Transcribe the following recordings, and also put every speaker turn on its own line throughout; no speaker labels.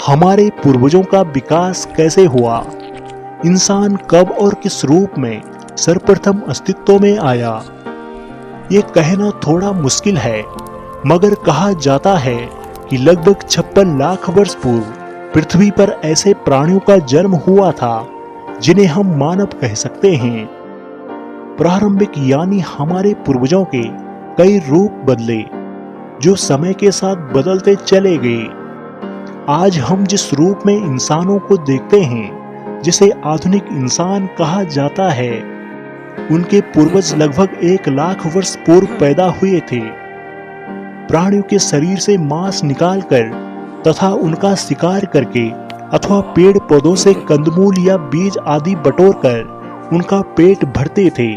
हमारे पूर्वजों का विकास कैसे हुआ, इंसान कब और किस रूप में सर्वप्रथम अस्तित्व में आया, ये कहना थोड़ा मुश्किल है, मगर कहा जाता है कि लगभग 56 लाख वर्ष पूर्व पृथ्वी पर ऐसे प्राणियों का जन्म हुआ था जिन्हें हम मानव कह सकते हैं। प्रारंभिक यानी हमारे पूर्वजों के कई रूप बदले जो समय के साथ बदलते चले गए। आज हम जिस रूप में इंसानों को देखते हैं, जिसे आधुनिक इंसान कहा जाता है, उनके पूर्वज लगभग 1 लाख वर्ष पूर्व पैदा हुए थे। प्राणियों के शरीर से मांस निकालकर तथा उनका शिकार करके अथवा पेड़ पौधों से कंदमूल या बीज आदि बटोरकर उनका पेट भरते थे।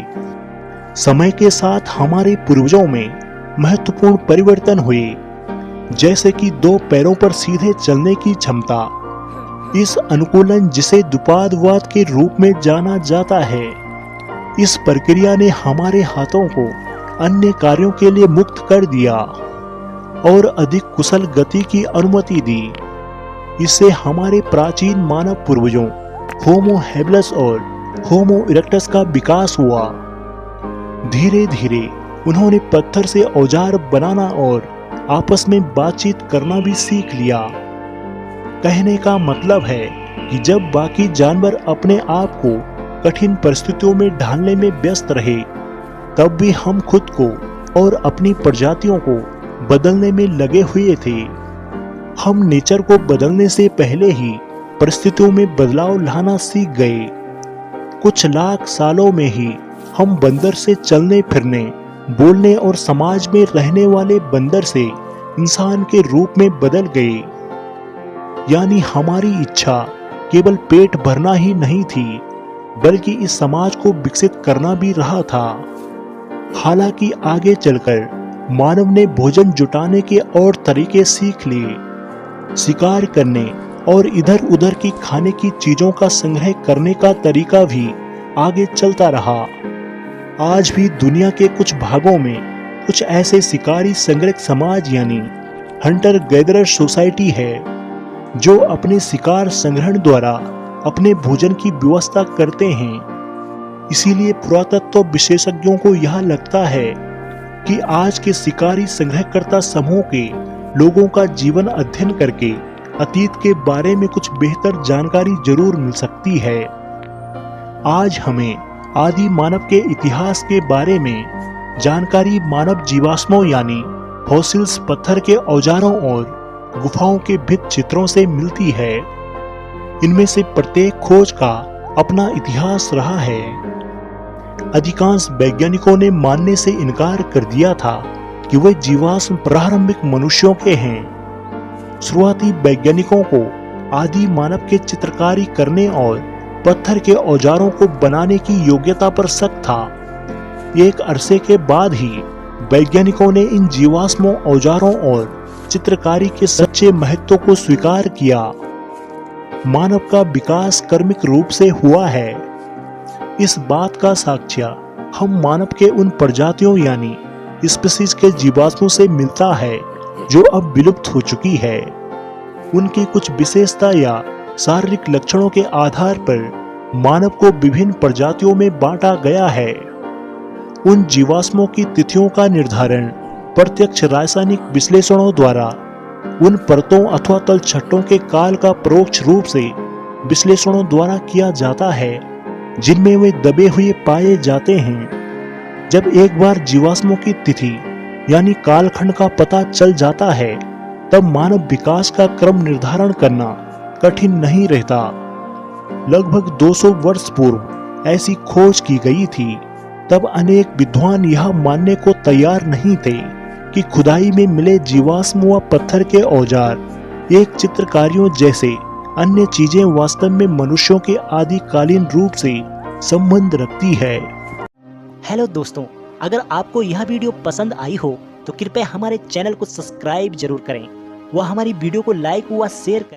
समय के साथ हमारे पूर्वजों में महत्वपूर्ण परिवर्तन हुए, जैसे कि 2 पैरों पर सीधे चलने की क्षमता। इस अनुकूलन, जिसे द्विपादवाद के रूप में जाना जाता है, इस प्रक्रिया ने हमारे हाथों को अन्य कार्यों के लिए मुक्त कर दिया और अधिक कुशल गति की अनुमति दी। इससे हमारे प्राचीन मानव पूर्वजों होमो हैबिलिस और होमो इरेक्टस का विकास हुआ। धीरे धीरे उन्होंने पत्थर से औजार बनाना और आपस में बातचीत करना भी सीख लिया। कहने का मतलब है कि जब बाकी जानवर अपने आप को कठिन परिस्थितियों में ढालने में व्यस्त रहे, तब भी हम खुद को और अपनी प्रजातियों को बदलने में लगे हुए थे। हम नेचर को बदलने से पहले ही परिस्थितियों में बदलाव लाना सीख गए। कुछ लाख सालों में ही हम बंदर से चलने फिरने, बोलने और समाज में रहने वाले बंदर से इंसान के रूप में बदल गए। यानी हमारी इच्छा केवल पेट भरना ही नहीं थी, बल्कि इस समाज को विकसित करना भी रहा था। हालांकि आगे चलकर मानव ने भोजन जुटाने के और तरीके सीख लिए, शिकार करने और इधर उधर की खाने की चीजों का संग्रह करने का तरीका भी आगे चलता रहा। आज भी दुनिया के कुछ भागों में कुछ ऐसे शिकारी संग्रह समाज यानी हंटर गैदरर सोसाइटी है, जो अपने शिकार संग्रहण द्वारा अपने भोजन की व्यवस्था करते हैं। इसीलिए पुरातत्व विशेषज्ञों को यह लगता है कि आज के शिकारी संग्रहकर्ता समूह के लोगों का जीवन अध्ययन करके अतीत के बारे में कुछ बेहतर जानकारी जरूर मिल सकती है। आज हमें आदि मानव के इतिहास के बारे में जानकारी मानव जीवाश्मों यानी फॉसिल्स, पत्थर के औजारों और गुफाओं के भित्ति चित्रों से मिलती है। इनमें से प्रत्येक खोज का अपना इतिहास रहा है। अधिकांश वैज्ञानिकों ने मानने से इनकार कर दिया था कि वे जीवाश्म प्रारंभिक मनुष्यों के हैं। शुरुआती वैज्ञानिकों को आदि मानव के चित्रकारी करने और पत्थर के औजारों को बनाने की योग्यता पर शक था। एक अरसे के बाद ही वैज्ञानिकों ने इन जीवाश्मों, औजारों और चित्रकारी के सच्चे महत्व को स्वीकार किया। मानव का विकास क्रमिक रूप से हुआ है। इस बात का साक्ष्य हम मानव के उन प्रजातियों यानी स्पीशीज के जीवाश्मों से मिलता है जो अब विलुप्त हो चुकी है। उनकी कुछ विशेषता या शारीरिक लक्षणों के आधार पर मानव को विभिन्न प्रजातियों में बांटा गया है। उन जीवाश्मों की तिथियों का निर्धारण प्रत्यक्ष रासायनिक विश्लेषणों द्वारा उन परतों अथवा तलछटों के काल का परोक्ष रूप से विश्लेषणों द्वारा किया जाता है, जिनमें वे दबे हुए पाए जाते हैं। जब एक बार जीवाश्मों की तिथि यानी कालखंड का पता चल जाता है, तब मानव विकास का क्रम निर्धारण करना कठिन नहीं रहता। लगभग 200 वर्ष पूर्व ऐसी खोज की गई थी। तब अनेक विद्वान यह मानने को तैयार नहीं थे कि खुदाई में मिले जीवाश्म व पत्थर के औजार एक चित्रकारियों जैसे अन्य चीजें वास्तव में मनुष्यों के आदिकालीन रूप से संबंध रखती है।
हेलो दोस्तों, अगर आपको यह वीडियो पसंद आई हो तो कृपया हमारे चैनल को सब्सक्राइब जरूर करें व हमारी वीडियो को लाइक व शेयर करें।